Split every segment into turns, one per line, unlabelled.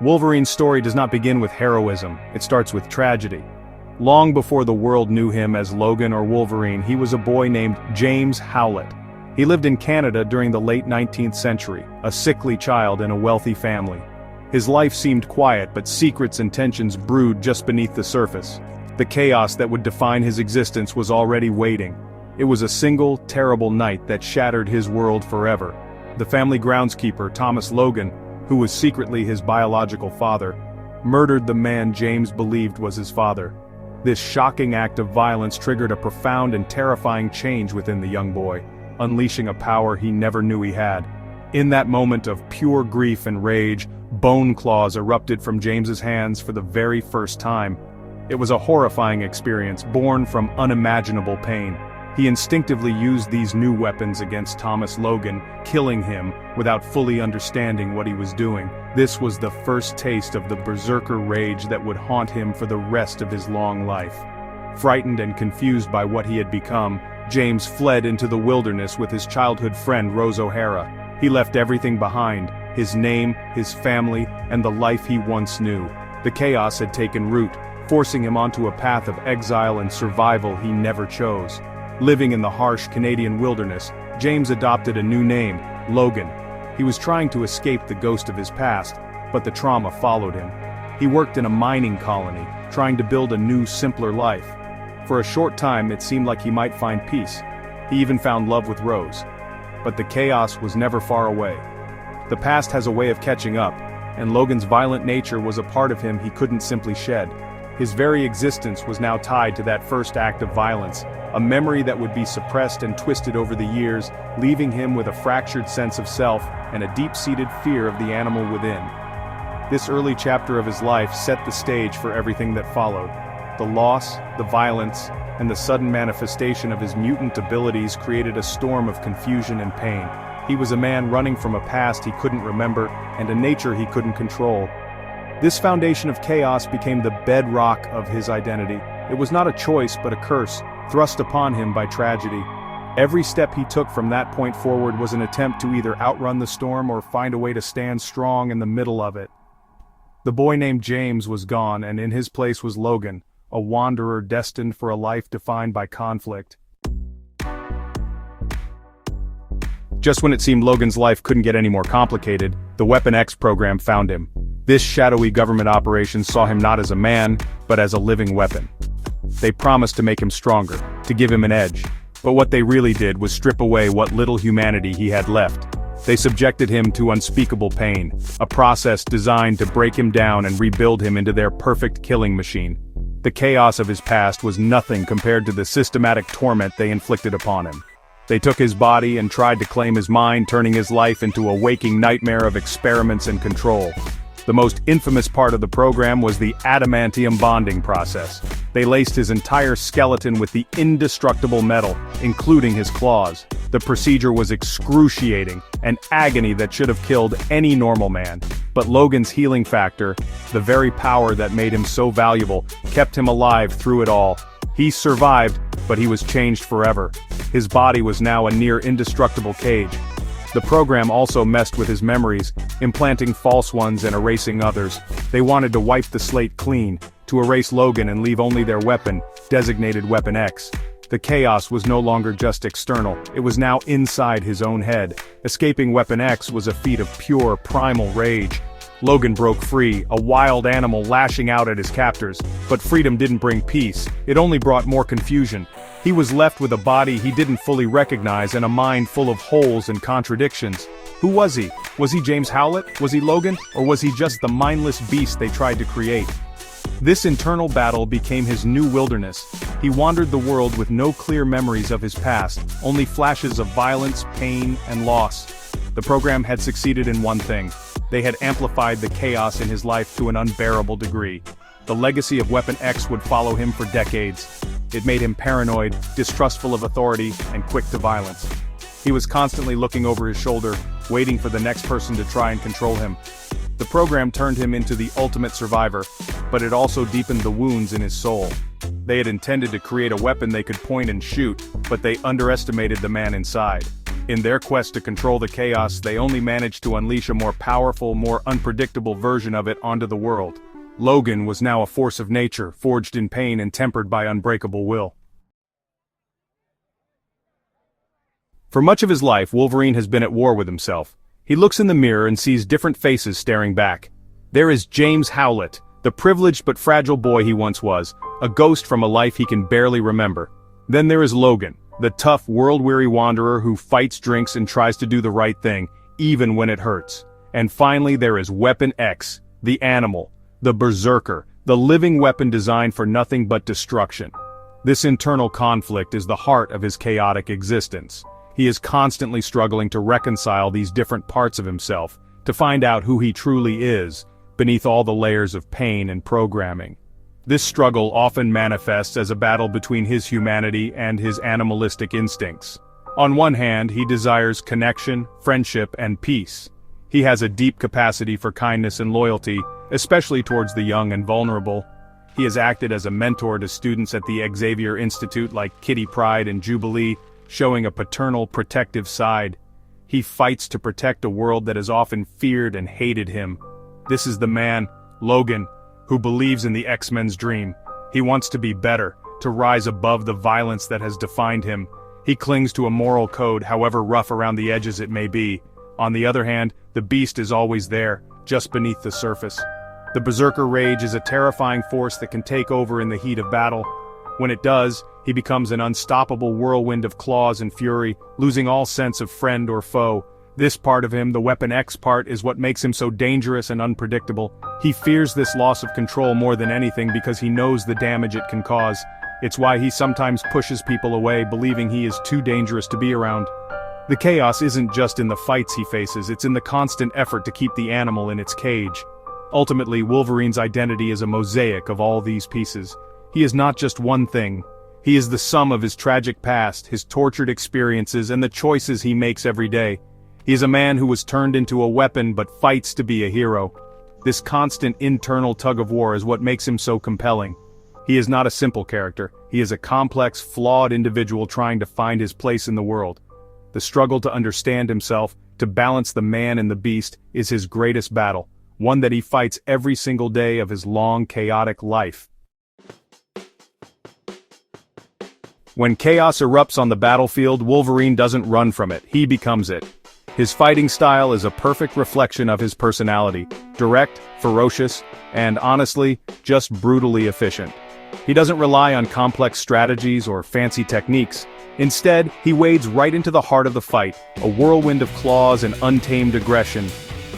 Wolverine's story does not begin with heroism, it starts with tragedy. Long before the world knew him as Logan or Wolverine, he was a boy named James Howlett. He lived in Canada during the late 19th century, a sickly child in a wealthy family. His life seemed quiet, but secrets and tensions brewed just beneath the surface. The chaos that would define his existence was already waiting. It was a single, terrible night that shattered his world forever. The family groundskeeper, Thomas Logan, who was secretly his biological father, murdered the man James believed was his father. This shocking act of violence triggered a profound and terrifying change within the young boy, unleashing a power he never knew he had. In that moment of pure grief and rage, bone claws erupted from James's hands for the very first time. It was a horrifying experience, born from unimaginable pain. He instinctively used these new weapons against Thomas Logan, killing him without fully understanding what he was doing. This was the first taste of the Berserker rage that would haunt him for the rest of his long life. Frightened and confused by what he had become, James fled into the wilderness with his childhood friend Rose O'Hara. He left everything behind, his name, his family, and the life he once knew. The chaos had taken root, forcing him onto a path of exile and survival he never chose. Living in the harsh Canadian wilderness, James adopted a new name, Logan. He was trying to escape the ghost of his past, but the trauma followed him. He worked in a mining colony, trying to build a new, simpler life. For a short time, it seemed like he might find peace. He even found love with Rose. But the chaos was never far away. The past has a way of catching up, and Logan's violent nature was a part of him he couldn't simply shed. His very existence was now tied to that first act of violence, a memory that would be suppressed and twisted over the years, leaving him with a fractured sense of self and a deep-seated fear of the animal within. This early chapter of his life set the stage for everything that followed. The loss, the violence, and the sudden manifestation of his mutant abilities created a storm of confusion and pain. He was a man running from a past he couldn't remember and a nature he couldn't control. This foundation of chaos became the bedrock of his identity. It was not a choice but a curse, thrust upon him by tragedy. Every step he took from that point forward was an attempt to either outrun the storm or find a way to stand strong in the middle of it. The boy named James was gone, and in his place was Logan, a wanderer destined for a life defined by conflict. Just when it seemed Logan's life couldn't get any more complicated, the Weapon X program found him. This shadowy government operation saw him not as a man, but as a living weapon. They promised to make him stronger, to give him an edge. But what they really did was strip away what little humanity he had left. They subjected him to unspeakable pain, a process designed to break him down and rebuild him into their perfect killing machine. The chaos of his past was nothing compared to the systematic torment they inflicted upon him. They took his body and tried to claim his mind, turning his life into a waking nightmare of experiments and control. The most infamous part of the program was the adamantium bonding process. They laced his entire skeleton with the indestructible metal, including his claws. The procedure was excruciating, an agony that should have killed any normal man. But Logan's healing factor, the very power that made him so valuable, kept him alive through it all. He survived, but he was changed forever. His body was now a near indestructible cage. The program also messed with his memories, implanting false ones and erasing others. They wanted to wipe the slate clean, to erase Logan and leave only their weapon, designated Weapon X. The chaos was no longer just external, it was now inside his own head. Escaping Weapon X was a feat of pure, primal rage. Logan broke free, a wild animal lashing out at his captors. But freedom didn't bring peace, it only brought more confusion. He was left with a body he didn't fully recognize and a mind full of holes and contradictions. Who was he? Was he James Howlett? Was he Logan? Or was he just the mindless beast they tried to create? This internal battle became his new wilderness. He wandered the world with no clear memories of his past, only flashes of violence, pain, and loss. The program had succeeded in one thing. They had amplified the chaos in his life to an unbearable degree. The legacy of Weapon X would follow him for decades. It made him paranoid, distrustful of authority, and quick to violence. He was constantly looking over his shoulder, waiting for the next person to try and control him. The program turned him into the ultimate survivor, but it also deepened the wounds in his soul. They had intended to create a weapon they could point and shoot, but they underestimated the man inside. In their quest to control the chaos, they only manage to unleash a more powerful, more unpredictable version of it onto the world. Logan was now a force of nature, forged in pain and tempered by unbreakable will. For much of his life, Wolverine has been at war with himself. He looks in the mirror and sees different faces staring back. There is James Howlett, the privileged but fragile boy he once was, a ghost from a life he can barely remember. Then there is Logan, the tough, world-weary wanderer who fights, drinks, and tries to do the right thing, even when it hurts. And finally there is Weapon X, the animal, the Berserker, the living weapon designed for nothing but destruction. This internal conflict is the heart of his chaotic existence. He is constantly struggling to reconcile these different parts of himself, to find out who he truly is, beneath all the layers of pain and programming. This struggle often manifests as a battle between his humanity and his animalistic instincts. On one hand, he desires connection, friendship, and peace. He has a deep capacity for kindness and loyalty, especially towards the young and vulnerable. He has acted as a mentor to students at the Xavier Institute like Kitty Pryde and Jubilee, showing a paternal, protective side. He fights to protect a world that has often feared and hated him. This is the man, Logan, who believes in the X-Men's dream. He wants to be better, to rise above the violence that has defined him. He clings to a moral code, however rough around the edges it may be. On the other hand, the beast is always there, just beneath the surface. The Berserker rage is a terrifying force that can take over in the heat of battle. When it does, he becomes an unstoppable whirlwind of claws and fury, losing all sense of friend or foe. This part of him, the Weapon X part, is what makes him so dangerous and unpredictable. He fears this loss of control more than anything because he knows the damage it can cause. It's why he sometimes pushes people away, believing he is too dangerous to be around. The chaos isn't just in the fights he faces, it's in the constant effort to keep the animal in its cage. Ultimately, Wolverine's identity is a mosaic of all these pieces. He is not just one thing. He is the sum of his tragic past, his tortured experiences, and the choices he makes every day. He is a man who was turned into a weapon but fights to be a hero. This constant internal tug-of-war is what makes him so compelling. He is not a simple character. He is a complex, flawed individual trying to find his place in the world. The struggle to understand himself, to balance the man and the beast, is his greatest battle, one that he fights every single day of his long, chaotic life. When chaos erupts on the battlefield, Wolverine doesn't run from it, he becomes it. His fighting style is a perfect reflection of his personality, direct, ferocious, and honestly, just brutally efficient. He doesn't rely on complex strategies or fancy techniques. Instead, he wades right into the heart of the fight, a whirlwind of claws and untamed aggression.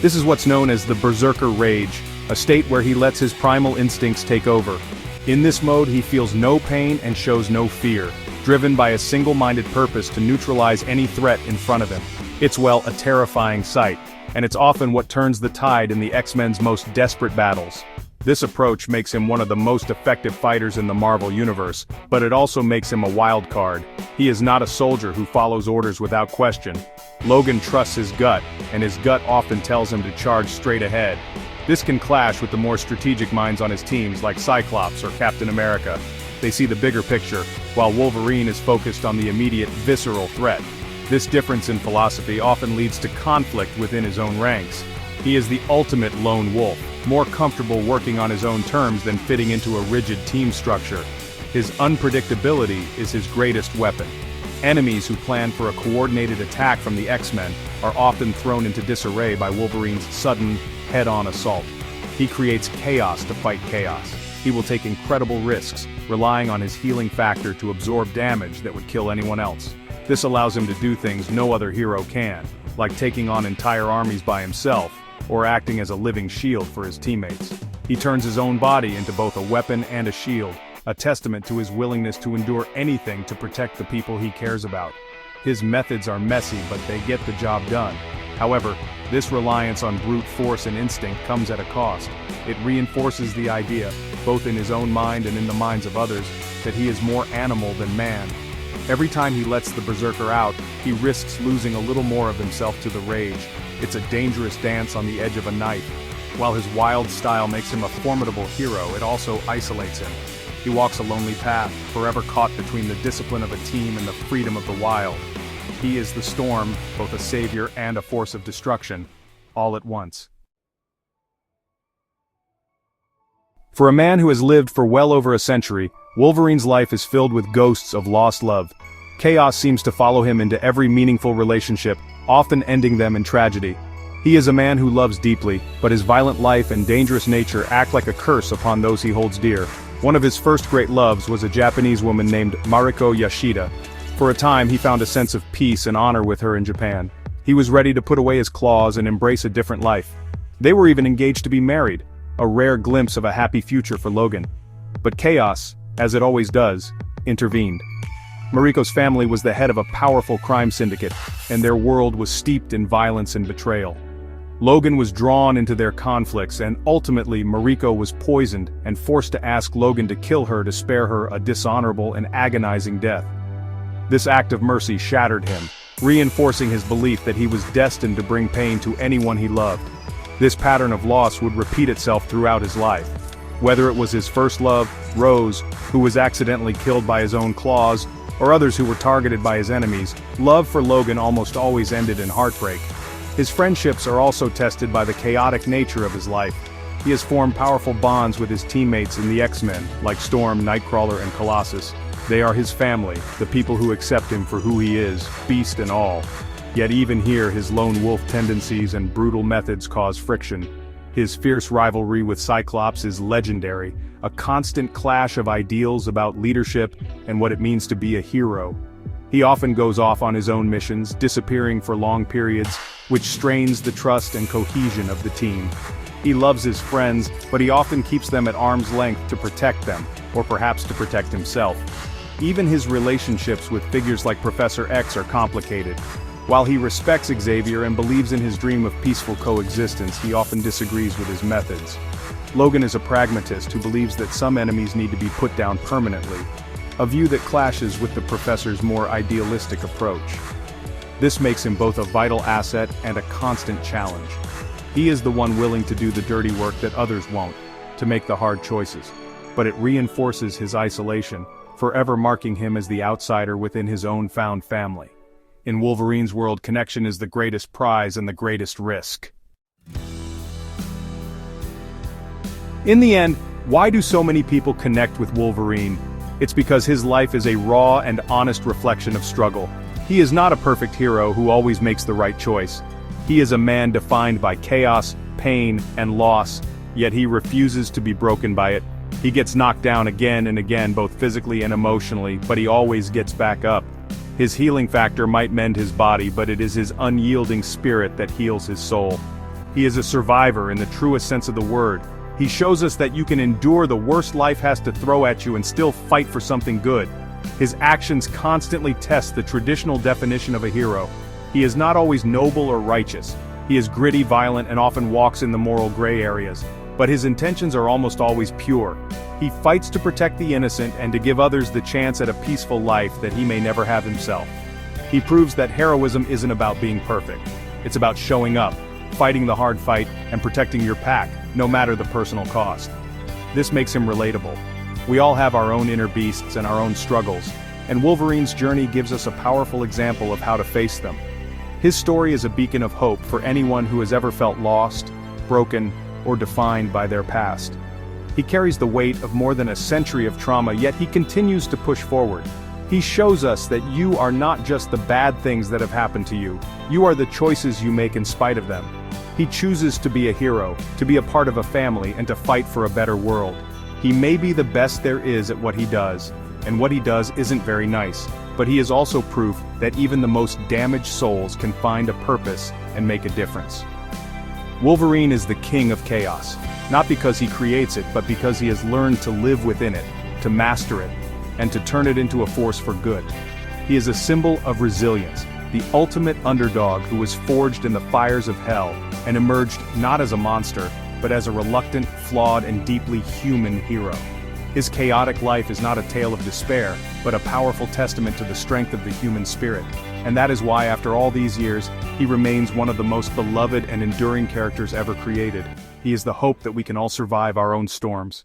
This is what's known as the Berserker rage, a state where he lets his primal instincts take over. In this mode, he feels no pain and shows no fear, driven by a single-minded purpose to neutralize any threat in front of him. It's, well, a terrifying sight, and it's often what turns the tide in the X-Men's most desperate battles. This approach makes him one of the most effective fighters in the Marvel Universe, but it also makes him a wild card. He is not a soldier who follows orders without question. Logan trusts his gut, and his gut often tells him to charge straight ahead. This can clash with the more strategic minds on his teams like Cyclops or Captain America. They see the bigger picture, while Wolverine is focused on the immediate, visceral threat. This difference in philosophy often leads to conflict within his own ranks. He is the ultimate lone wolf, more comfortable working on his own terms than fitting into a rigid team structure. His unpredictability is his greatest weapon. Enemies who plan for a coordinated attack from the X-Men are often thrown into disarray by Wolverine's sudden, head-on assault. He creates chaos to fight chaos. He will take incredible risks, relying on his healing factor to absorb damage that would kill anyone else. This allows him to do things no other hero can, like taking on entire armies by himself, or acting as a living shield for his teammates. He turns his own body into both a weapon and a shield, a testament to his willingness to endure anything to protect the people he cares about. His methods are messy, but they get the job done. However, this reliance on brute force and instinct comes at a cost. It reinforces the idea, both in his own mind and in the minds of others, that he is more animal than man. Every time he lets the Berserker out, he risks losing a little more of himself to the rage. It's a dangerous dance on the edge of a knife. While his wild style makes him a formidable hero, it also isolates him. He walks a lonely path, forever caught between the discipline of a team and the freedom of the wild. He is the storm, both a savior and a force of destruction, all at once. For a man who has lived for well over a century, Wolverine's life is filled with ghosts of lost love. Chaos seems to follow him into every meaningful relationship, often ending them in tragedy. He is a man who loves deeply, but his violent life and dangerous nature act like a curse upon those he holds dear. One of his first great loves was a Japanese woman named Mariko Yashida. For a time he found a sense of peace and honor with her in Japan. He was ready to put away his claws and embrace a different life. They were even engaged to be married, a rare glimpse of a happy future for Logan. But chaos, as it always does, intervened. Mariko's family was the head of a powerful crime syndicate, and their world was steeped in violence and betrayal. Logan was drawn into their conflicts, and ultimately Mariko was poisoned and forced to ask Logan to kill her to spare her a dishonorable and agonizing death. This act of mercy shattered him, reinforcing his belief that he was destined to bring pain to anyone he loved. This pattern of loss would repeat itself throughout his life. Whether it was his first love, Rose, who was accidentally killed by his own claws, or others who were targeted by his enemies, love for Logan almost always ended in heartbreak. His friendships are also tested by the chaotic nature of his life. He has formed powerful bonds with his teammates in the X-Men, like Storm, Nightcrawler, and Colossus. They are his family, the people who accept him for who he is, beast and all. Yet even here his lone wolf tendencies and brutal methods cause friction. His fierce rivalry with Cyclops is legendary, a constant clash of ideals about leadership and what it means to be a hero. He often goes off on his own missions, disappearing for long periods, which strains the trust and cohesion of the team. He loves his friends, but he often keeps them at arm's length to protect them, or perhaps to protect himself. Even his relationships with figures like Professor X are complicated. While he respects Xavier and believes in his dream of peaceful coexistence, he often disagrees with his methods. Logan is a pragmatist who believes that some enemies need to be put down permanently, a view that clashes with the Professor's more idealistic approach. This makes him both a vital asset and a constant challenge. He is the one willing to do the dirty work that others won't, to make the hard choices. But it reinforces his isolation, forever marking him as the outsider within his own found family. In Wolverine's world, connection is the greatest prize and the greatest risk. In the end, why do so many people connect with Wolverine? It's because his life is a raw and honest reflection of struggle. He is not a perfect hero who always makes the right choice. He is a man defined by chaos, pain, and loss, yet he refuses to be broken by it. He gets knocked down again and again, both physically and emotionally, but he always gets back up. His healing factor might mend his body, but it is his unyielding spirit that heals his soul. He is a survivor in the truest sense of the word. He shows us that you can endure the worst life has to throw at you and still fight for something good. His actions constantly test the traditional definition of a hero. He is not always noble or righteous. He is gritty, violent, and often walks in the moral gray areas. But his intentions are almost always pure. He fights to protect the innocent and to give others the chance at a peaceful life that he may never have himself. He proves that heroism isn't about being perfect. It's about showing up, fighting the hard fight, and protecting your pack, no matter the personal cost. This makes him relatable. We all have our own inner beasts and our own struggles, and Wolverine's journey gives us a powerful example of how to face them. His story is a beacon of hope for anyone who has ever felt lost, broken, or defined by their past. He carries the weight of more than a century of trauma, yet he continues to push forward. He shows us that you are not just the bad things that have happened to you, you are the choices you make in spite of them. He chooses to be a hero, to be a part of a family, and to fight for a better world. He may be the best there is at what he does, and what he does isn't very nice, but he is also proof that even the most damaged souls can find a purpose and make a difference. Wolverine is the king of chaos, not because he creates it, but because he has learned to live within it, to master it, and to turn it into a force for good. He is a symbol of resilience, the ultimate underdog who was forged in the fires of hell and emerged not as a monster, but as a reluctant, flawed, and deeply human hero. His chaotic life is not a tale of despair, but a powerful testament to the strength of the human spirit. And that is why, after all these years, he remains one of the most beloved and enduring characters ever created. He is the hope that we can all survive our own storms.